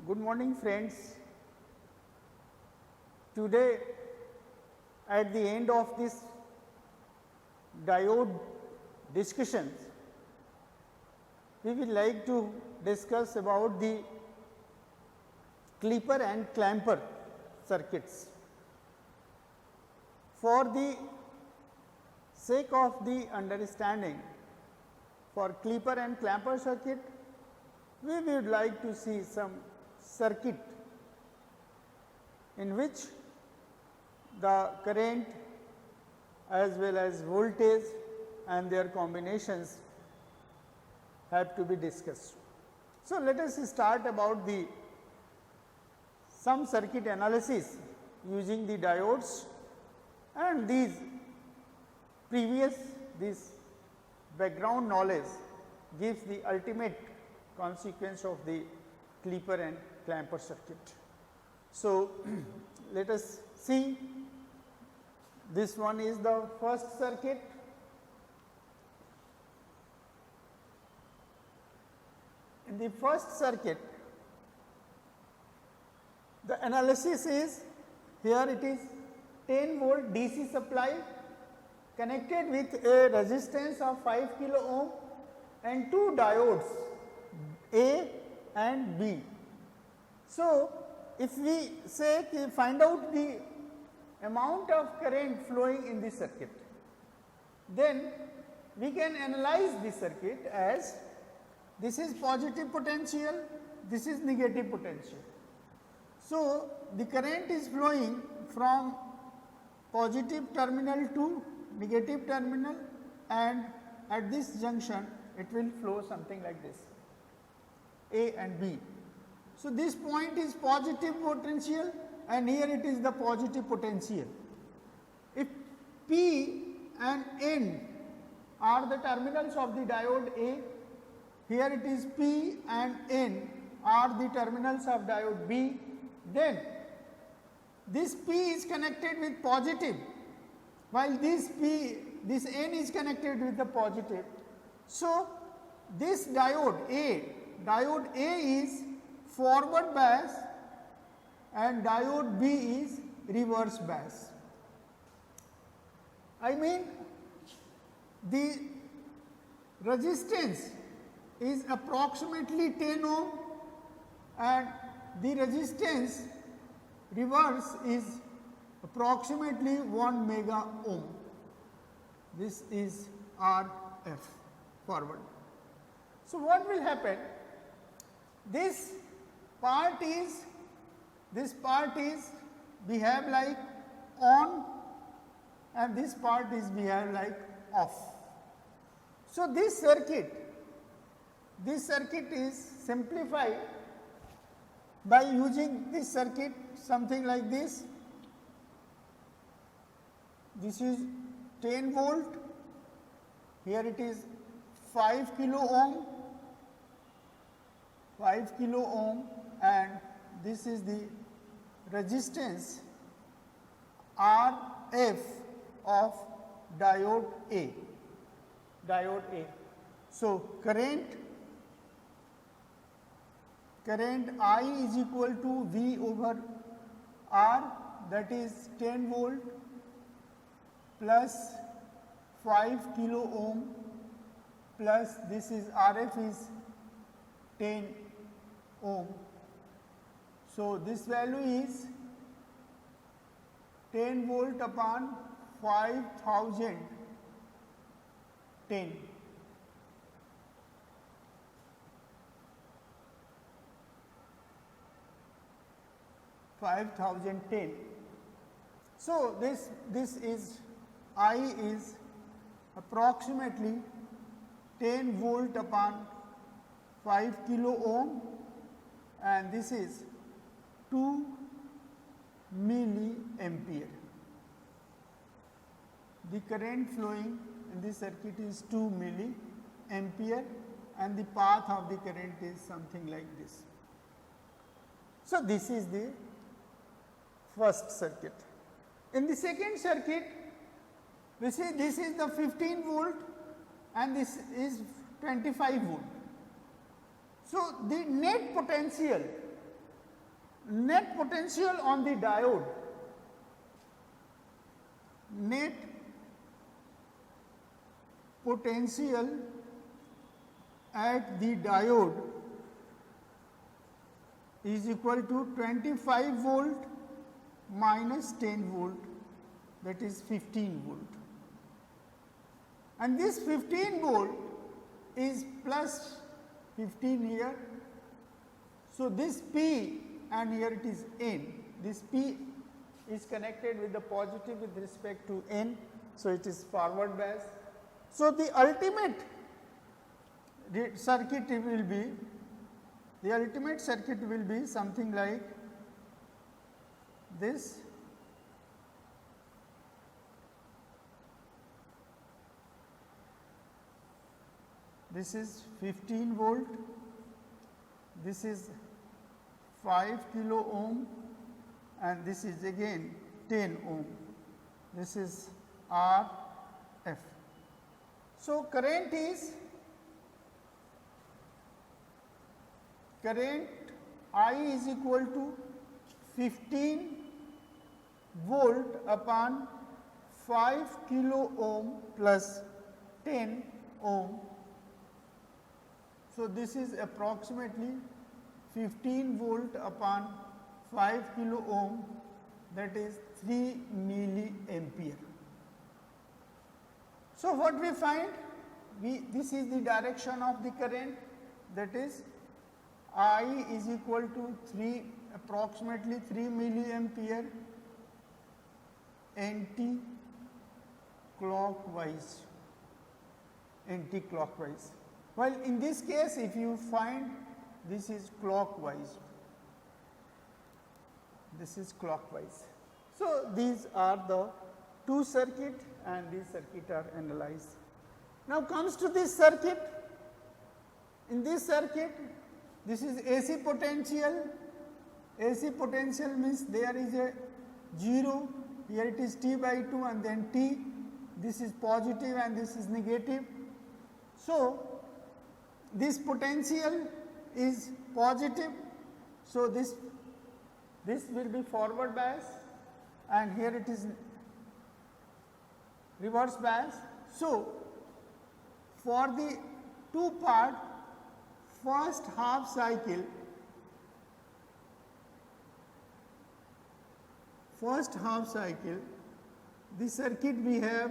Good morning friends. Today at the end of this diode discussions, we will like to discuss about the clipper and clamper circuits. For the sake of the understanding for clipper and clamper circuit, we would like to see some circuit in which the current as well as voltage and their combinations have to be discussed. So, let us start about the some circuit analysis using the diodes, and this background knowledge gives the ultimate consequence of the clipper and clamper circuit. So, let us see, this one is the first circuit. In the first circuit, the analysis is, here it is 10 volt DC supply connected with a resistance of 5 kilo ohm and two diodes A and B. So, if we say find out the amount of current flowing in the circuit, then we can analyze the circuit as this is positive potential, this is negative potential. So, the current is flowing from positive terminal to negative terminal, and at this junction it will flow something like this, A and B. So, this point is positive potential and here it is the positive potential. If P and N are the terminals of the diode A, here it is P and N are the terminals of diode B, then this P is connected with positive while this N is connected with the positive. So, this diode A is forward bias and diode B is reverse bias. I mean, the resistance is approximately 10 ohm and the resistance reverse is approximately 1 mega ohm. This is RF forward. So, what will happen? This part is behave like on and this part is behave like off. So, this circuit is simplified by using this circuit something like this. This is 10 volt, here it is 5 kilo ohm and this is the resistance RF of diode A. So, current I is equal to V over R, that is 10 volt plus 5 kilo ohm plus this is RF is 10 ohm. So, this value is 10 volt upon 5000 10. So, this is I is approximately 10 volt upon 5 kilo ohm and this is 2 milliampere. The current flowing in this circuit is 2 milliampere and the path of the current is something like this. So, this is the first circuit. In the second circuit, we see this is the 15 volt and this is 25 volt. So, the net potential net potential on the diode, net potential at the diode is equal to 25 volt minus 10 volt, that is 15 volt. And this 15 volt is plus 15 here. So, this P and here it is N, this P is connected with the positive with respect to N. So, it is forward bias. So, the ultimate circuit will be, something like this. This is 15 volt, this is 5 kilo ohm, and this is again 10 ohm. This is R F. So, current I is equal to 15 volt upon 5 kilo ohm plus 10 ohm. So, this is approximately 15 volt upon 5 kilo ohm, that is 3 milliampere. So, what we find? This is the direction of the current, that is I is equal to approximately 3 milliampere anti-clockwise. While in this case, if you find this is clockwise, So, these are the two circuit and these circuit are analyzed. Now, comes to this circuit. In this circuit, this is AC potential. AC potential means there is a 0, here it is T by 2 and then T, this is positive and this is negative. So, this potential is positive. So, this will be forward bias and here it is reverse bias. So, for the two part first half cycle, the circuit we have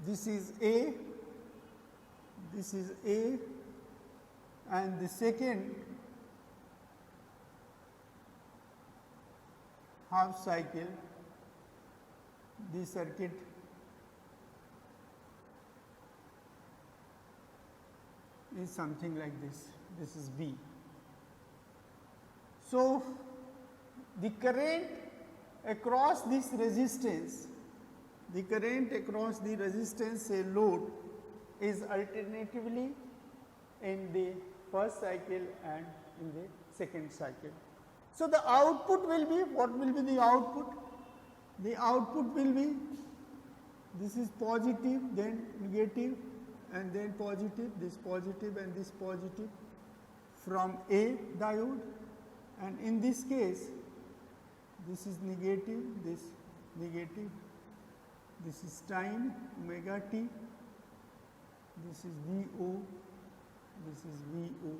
this is A, and the second half cycle, the circuit is something like this. This is B. So, the current across this resistance, say load, is alternatively in the first cycle and in the second cycle. So, the output will be, what will be the output? The output will be, this is positive, then negative, and then positive, this positive and this positive from A diode, and in this case this is negative, this negative, this is time omega t, this is VO, this is VO,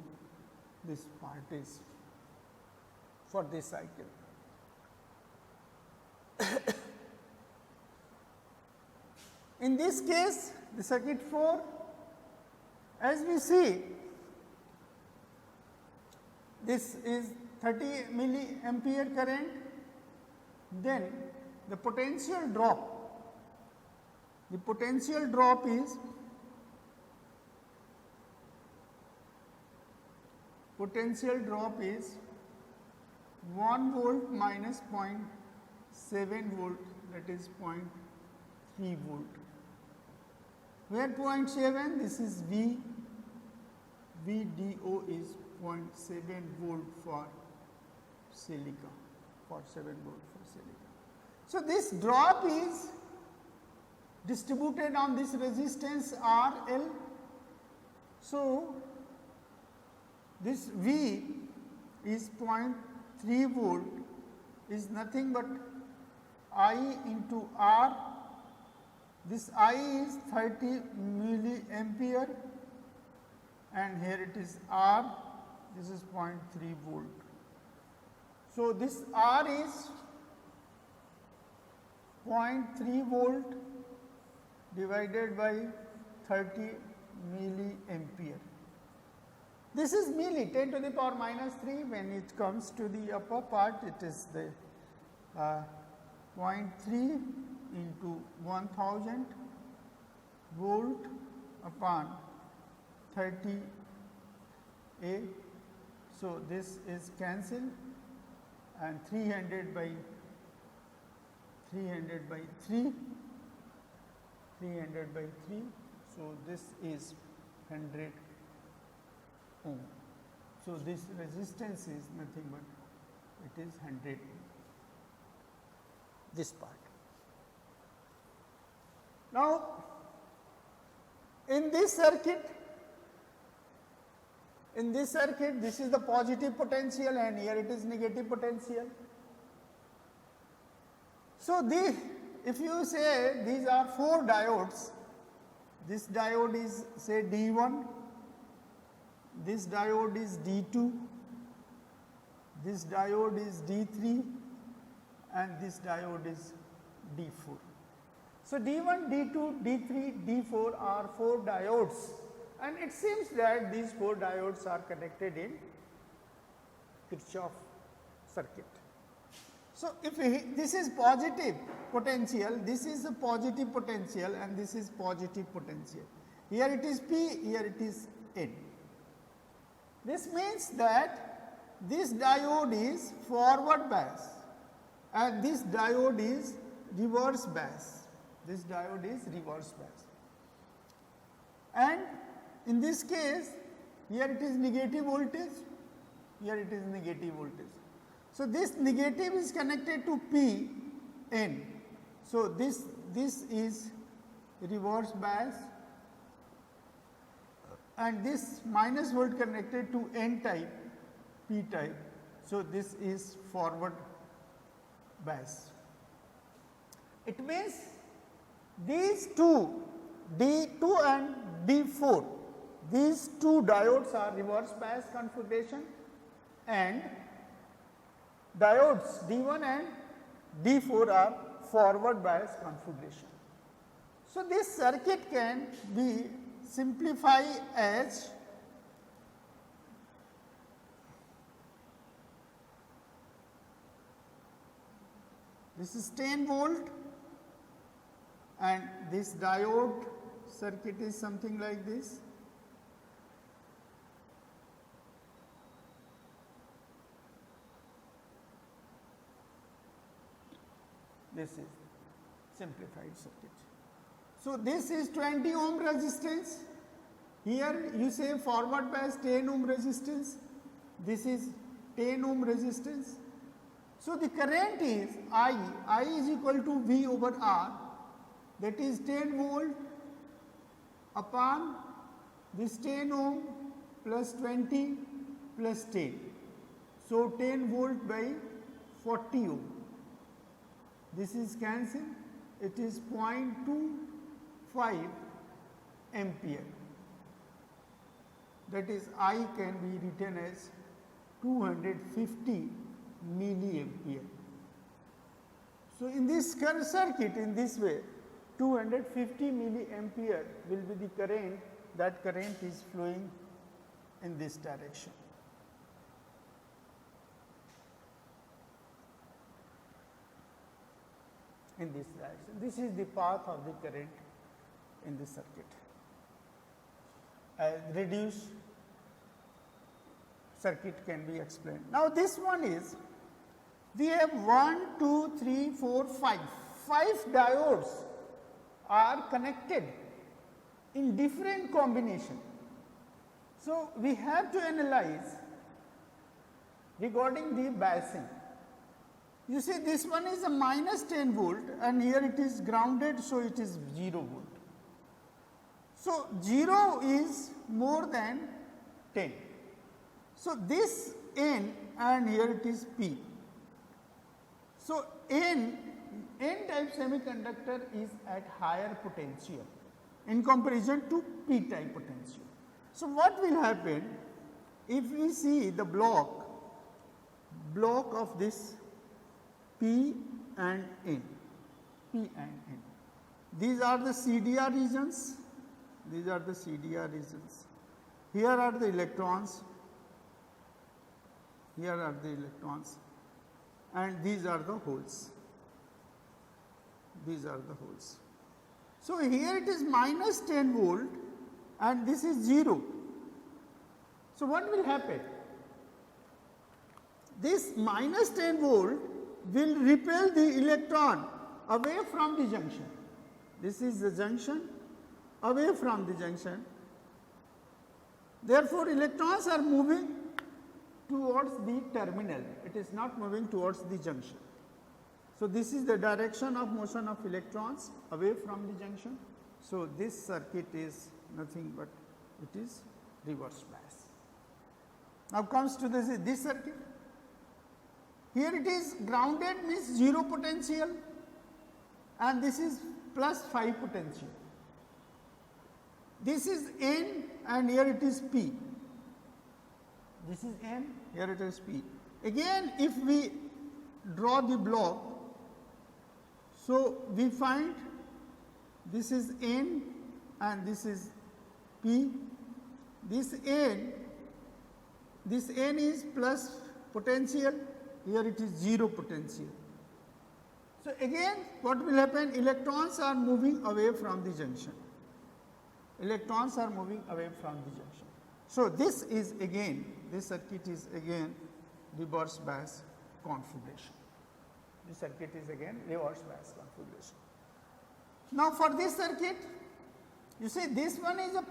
this part is for this cycle. In this case, the circuit 4, as we see, this is 30 milliampere current, then the potential drop is 1 volt minus 0.7 volt, that is 0.3 volt. Where 0.7, this is VDO is 0.7 volt for silica, So, this drop is distributed on this resistance RL. So, this V is 0.3 volt is nothing but I into R. This I is 30 milliampere and here it is R, this is 0.3 volt. So, this R is 0.3 volt divided by 30 milliampere. This is milli, 10 to the power minus 3. When it comes to the upper part, it is the 0.3 into 1000 volt upon 30 A. So, this is cancelled and 300 by 3, 300 by 3. So, this is 100 ohm. So, this resistance is nothing but it is 100 ohm, this part. Now, in this circuit, this is the positive potential and here it is negative potential. So, if you say these are 4 diodes, this diode is say D1, this diode is D2, this diode is D3 and this diode is D4. So, D1, D2, D3, D4 are 4 diodes and it seems that these 4 diodes are connected in Kirchhoff circuit. So, if this is positive potential, this is a positive potential and this is positive potential. Here it is P, here it is N. This means that this diode is forward bias and this diode is reverse bias. This diode is reverse bias. And in this case, here it is negative voltage, here it is negative voltage. So, this negative is connected to P N. So, this is reverse bias and this minus volt connected to N type, P type. So, this is forward bias. It means these two D2 and D4, these 2 diodes are reverse bias configuration and diodes D1 and D4 are forward bias configuration. So, this circuit can be simplified as this is 10 volt and this diode circuit is something like this. This is simplified circuit. So, this is 20 ohm resistance, here you say forward bias 10 ohm resistance, this is 10 ohm resistance. So, the current is I is equal to V over R, that is 10 volt upon this 10 ohm plus 20 plus 10. So, 10 volt by 40 ohm. This is cancelled, it is 0.25 ampere, that is I can be written as 250 milliampere. So, in this circuit in this way 250 milliampere will be the current, that current is flowing in this direction. In this direction. This is the path of the current in the circuit. Reduced circuit can be explained. Now, this one is, we have 1, 2, 3, 4, 5. 5 diodes are connected in different combination. So, we have to analyze regarding the biasing. You see, this one is a minus 10 volt and here it is grounded, so it is 0 volt. So, 0 is more than 10. So, this N and here it is P. So, N type semiconductor is at higher potential in comparison to P type potential. So, what will happen if we see the block of this P and N, P and N. These are the CDR regions, these are the CDR regions. Here are the electrons, here are the electrons, and these are the holes. These are the holes. So, here it is minus 10 volt and this is 0. So, what will happen? This minus 10 volt will repel the electron away from the junction. This is the junction, away from the junction. Therefore, electrons are moving towards the terminal, it is not moving towards the junction. So, this is the direction of motion of electrons away from the junction. So, this circuit is nothing but it is reverse bias. Now, comes to this circuit. Here it is grounded, means 0 potential, and this is plus 5 potential. This is N and here it is P. This is N, here it is P. Again, if we draw the block, so we find this is N and this is P. This N is plus potential, here it is 0 potential. So, again what will happen? Electrons are moving away from the junction. Electrons are moving away from the junction. So, this is again, this circuit is again reverse bias configuration. This circuit is again reverse bias configuration. Now, for this circuit, you see this one is a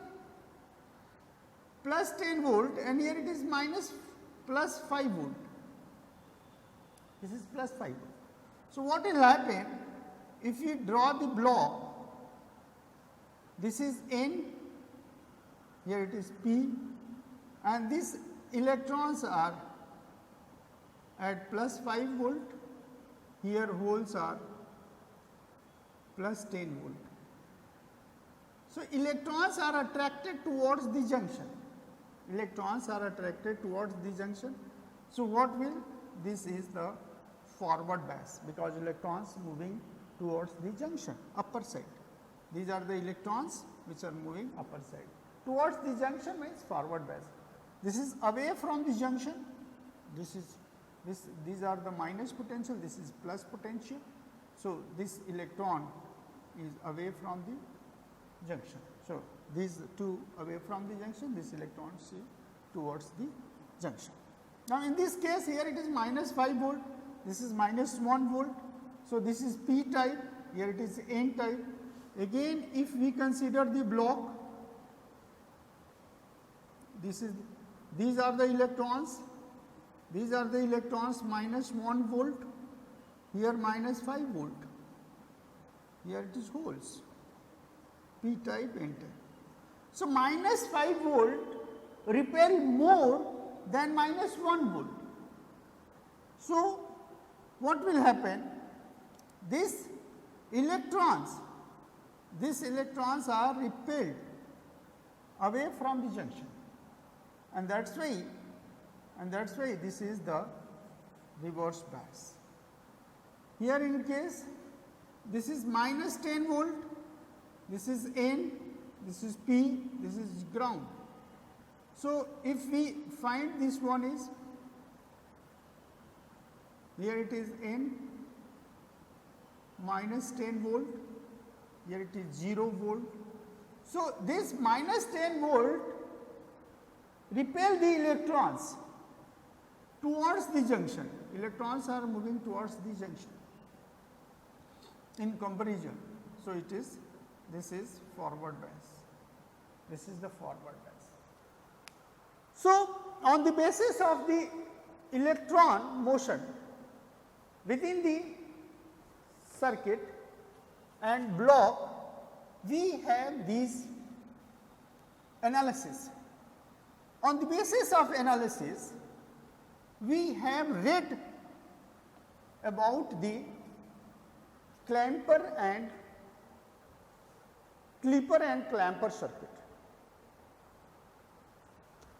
plus 10 volt and here it is plus 5 volt. This is plus 5 volt. So, what will happen if you draw the block? This is N, here it is P, and these electrons are at plus 5 volt, here holes are plus 10 volt. So, electrons are attracted towards the junction, electrons are attracted towards the junction. So, what will? This is the forward bias, because electrons moving towards the junction, upper side. These are the electrons which are moving upper side. Towards the junction means forward bias. This is away from the junction, these are the minus potential, this is plus potential. So, this electron is away from the junction. So, these two away from the junction, this electron is towards the junction. Now, in this case here it is minus 5 volt, this is minus 1 volt. So, this is P type, here it is N type. Again, if we consider the block, these are the electrons, minus 1 volt, here minus 5 volt, here it is holes, P type, N type. So, minus 5 volt repel more than minus 1 volt. So, what will happen? These electrons are repelled away from the junction, and that is why this is the reverse bias. Here in case this is minus 10 volt, this is N, this is P, this is ground. So, if we find this one is, here it is N, minus 10 volt, here it is 0 volt. So, this minus 10 volt repel the electrons towards the junction, electrons are moving towards the junction in comparison. So, this is forward bias, this is the forward bias. So, on the basis of the electron motion within the circuit and block, we have these analysis On the basis of analysis, we have read about the clamper and clipper and clamper circuit.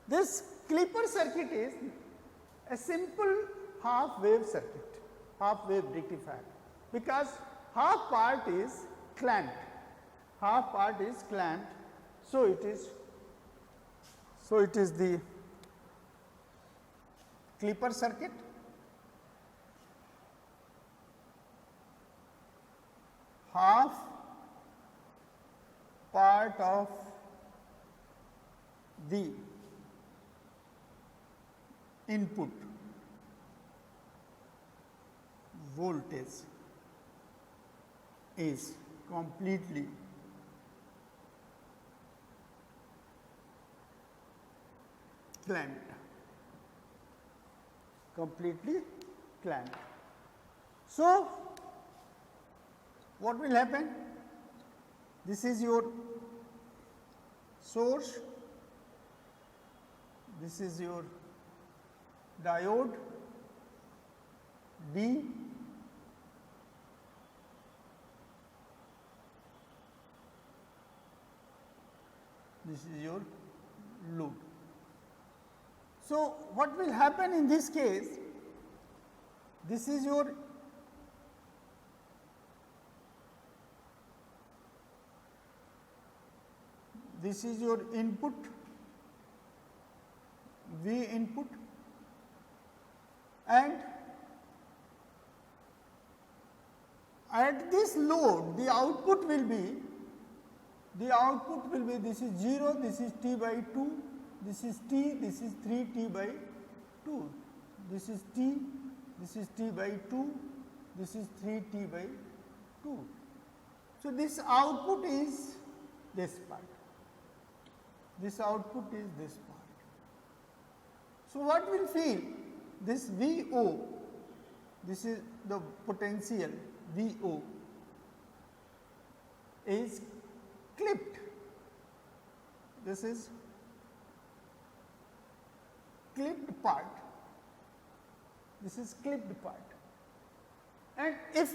This clipper circuit is a simple half wave circuit, half wave rectifier, because half part is clamped, so it is the clipper circuit. Half part of the input voltage is completely clamped, So, what will happen? This is your source, this is your diode D, this is your load. So, what will happen in this case? This is your input, V input, and at this load the output will be this is 0, this is T by 2, this is T, this is 3T by 2, this is T, this is T by 2, this is 3T by 2. So, this output is this part, this output is this part. So, what will feel? This VO, this is the potential VO is clipped, this is clipped part, this is clipped part, and if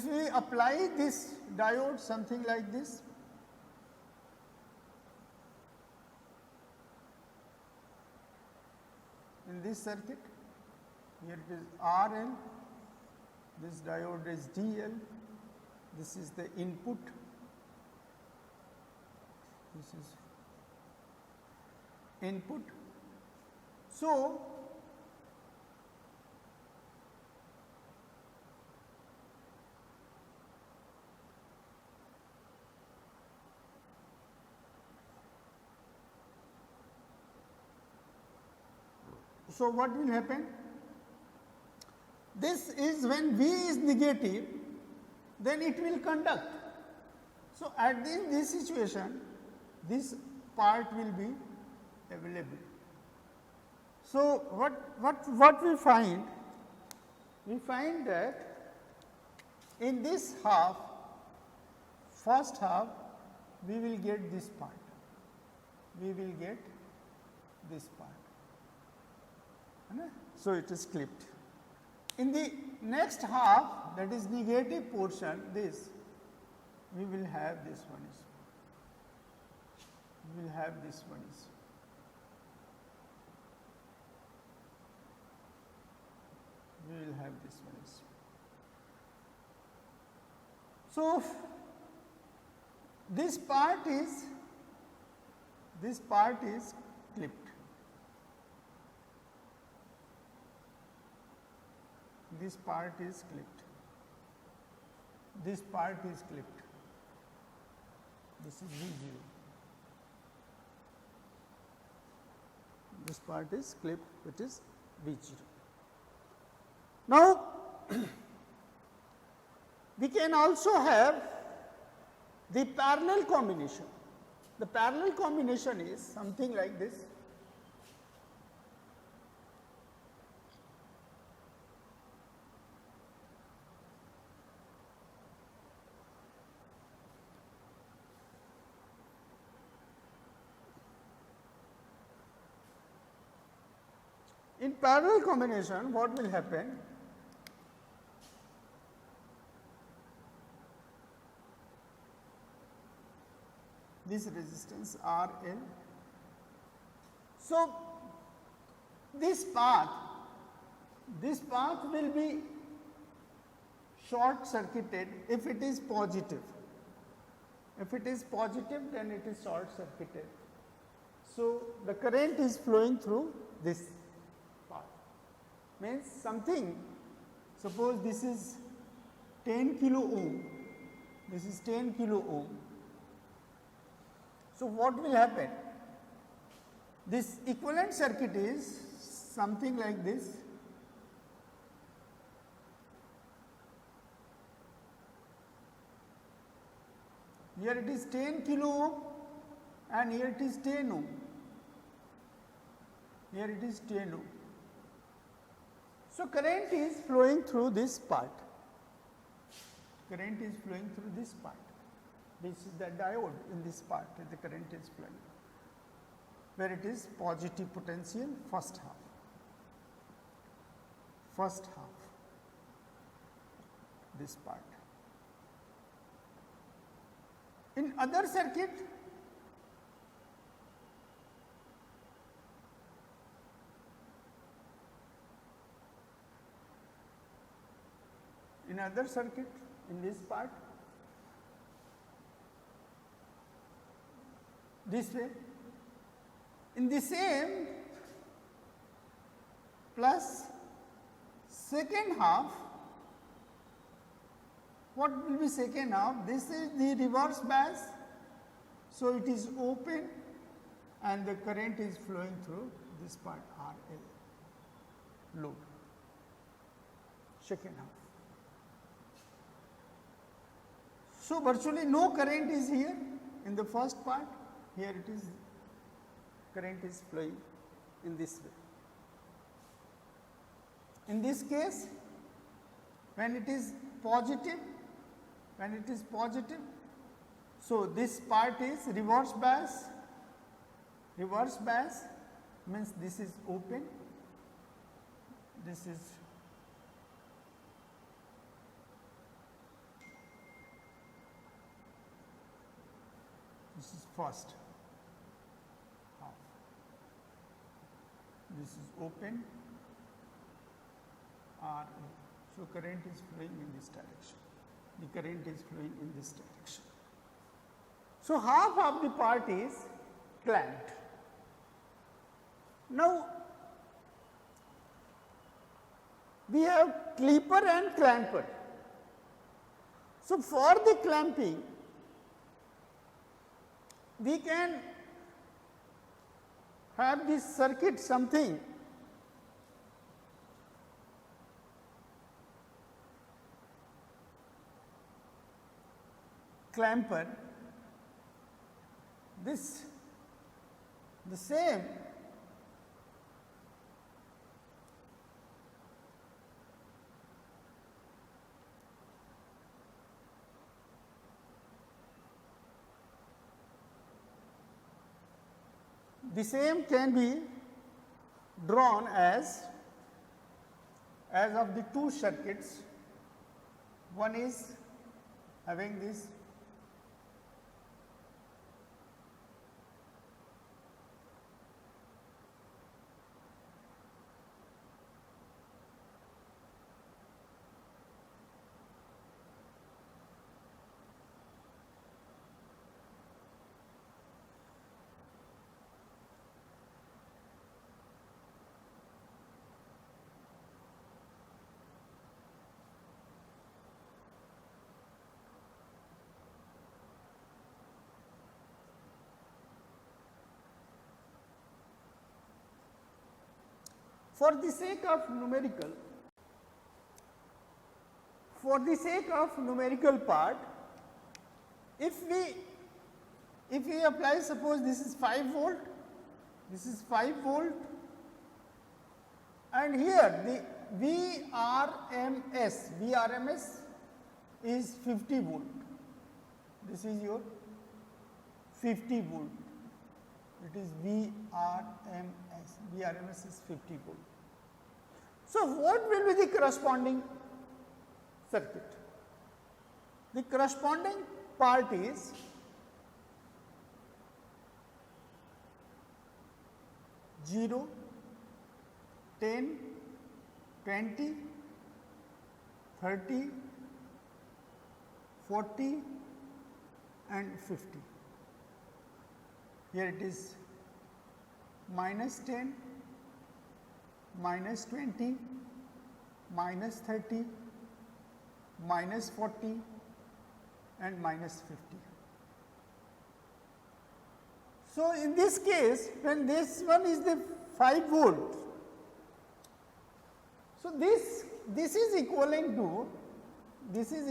we apply this diode something like this, in this circuit, here it is RL, this diode is DL, this is the input, this is input. So, what will happen? This is when V is negative, then it will conduct. So, at this situation, this part will be available. So, what we find? We find that in this half, first half, we will get this part, So, it is clipped. In the next half, that is negative portion, this, we will have this one is, So, this part is clipped. This part is clipped. This part is clipped. This is V0. This part is clipped, it is V0. Now, we can also have the parallel combination. The parallel combination is something like this. In parallel combination, what will happen? This resistance R L. So, this path will be short circuited if it is positive. If it is positive, then it is short circuited. So, the current is flowing through this path. Means something, suppose this is 10 kilo ohm, this is 10 kilo ohm. So, what will happen? This equivalent circuit is something like this. Here it is 10 kilo ohm and here it is 10 ohm. Here it is 10 ohm. So, current is flowing through this part. Current is flowing through this part. This is the diode in this part that the current is flowing, where it is positive potential first half. First half, this part. In other circuit, in this part, this way, in the same plus second half, what will be second half? This is the reverse bias, so it is open and the current is flowing through this part RL load, second half. So, virtually no current is here in the first part, here it is, current is flowing in this way. In this case, when it is positive, so this part is reverse bias. Reverse bias means this is open, this is first half, this is open R. So, current is flowing in this direction, the current is flowing in this direction. So, half of the part is clamped. Now, we have clipper and clamper. So, for the clamping, we can have this circuit something clamper, this the same can be drawn as of the two circuits. One is having this for the sake of numerical part, if we apply, suppose this is 5 volt, and here the VRMS is 50 volt, this is your 50 volt, it is VRMS is 50 volt. So, what will be the corresponding circuit? The corresponding part is zero, 10, 20, 30, 40 and 50. Here it is minus 10, minus 20, minus 30, minus 40 and minus 50. So, in this case, when this one is the 5 volt, so this is equivalent to this is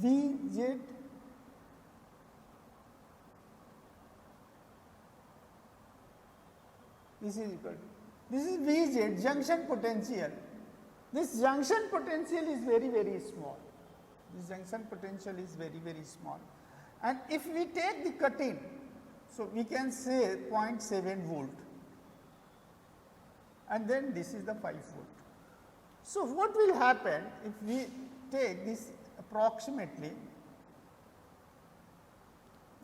Vz this is Vz junction potential. This junction potential is very small. This junction potential is very small. And if we take the cut-in, so we can say 0.7 volt, and then this is the 5 volt. So, what will happen if we take this approximately,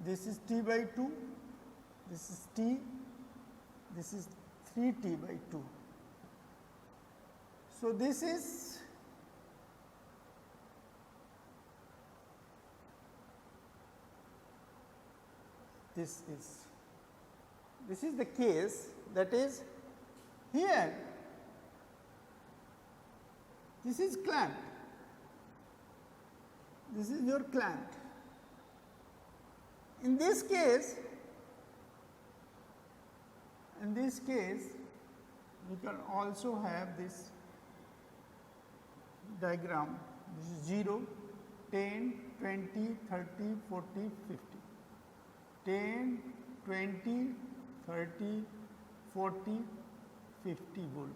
this is T by 2, this is T, this is 3T by 2. So, this is the case, that is here this is clamped, this is your clamped. In this case we can also have this diagram, this is 0, 10, 20, 30, 40, 50. 10, 20, 30, 40, 50 volt.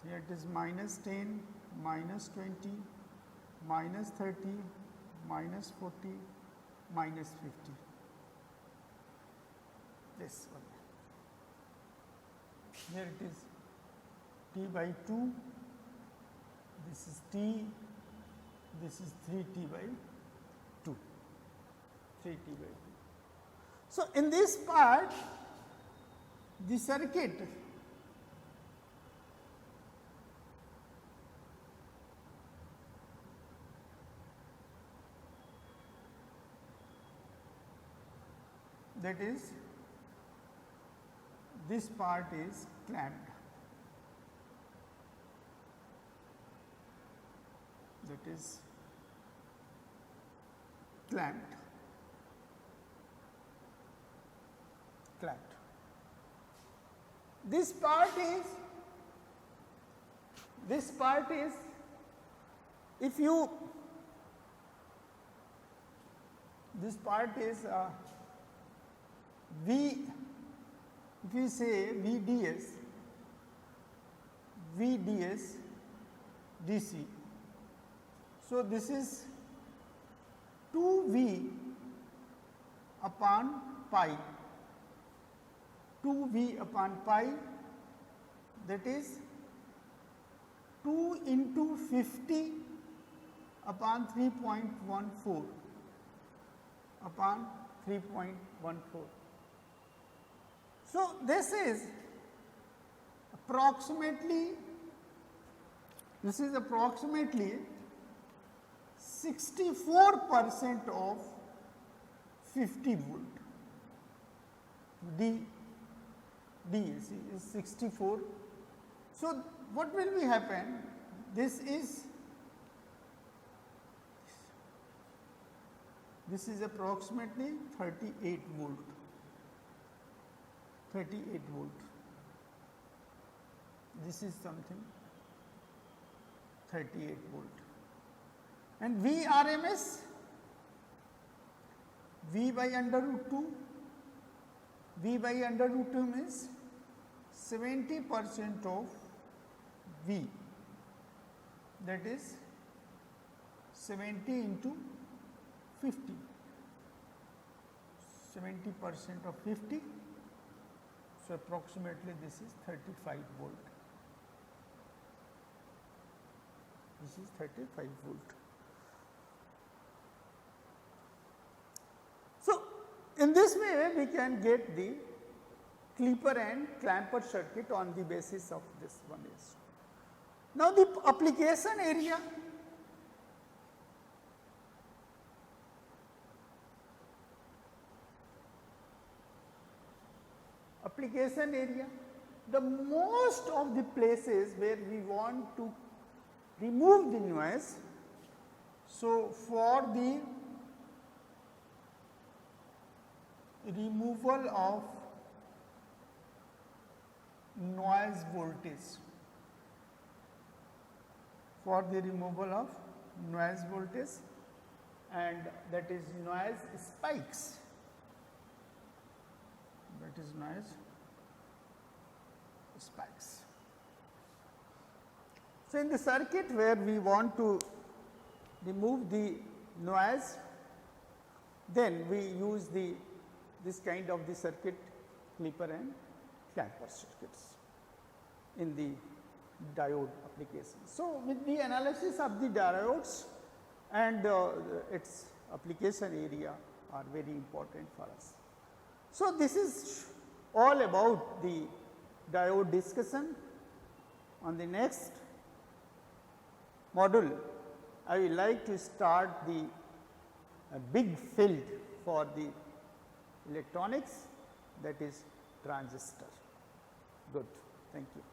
Here it is minus 10, minus 20, minus 30, minus 40, minus 50. This one. Here it is T by 2, this is T, this is 3T by 2. 3T by 2. So, in this part the circuit that is this part is clamped, that is clamped. This part is if you this part is V, if you say VDS DC. So, this is 2V upon pi, 2V upon pi, that is 2 into 50 upon 3.14 upon 3.14. So, this is approximately 64% of 50 volt. DAC is 64. So, what will be happen? This is approximately 38 volt. 38 volt. This is something 38 volt. And Vrms, V by under root 2, V by under root 2 means 70% of V, that is 70 into 50, 70% of 50. So, approximately this is 35 volt. This is 35 volt. So, in this way we can get the clipper and clamper circuit on the basis of this one is. Now, the application area. Application area, the most of the places where we want to remove the noise. So, for the removal of noise voltage, for the removal of noise voltage, and that is noise spikes, that is noise spikes. So, in the circuit where we want to remove the noise, then we use this kind of the circuit, clipper and clamper circuits in the diode application. So, with the analysis of the diodes and its application area are very important for us. So, this is all about the diode discussion. On the next module, I will like to start the big field for the electronics, that is transistor. Good, thank you.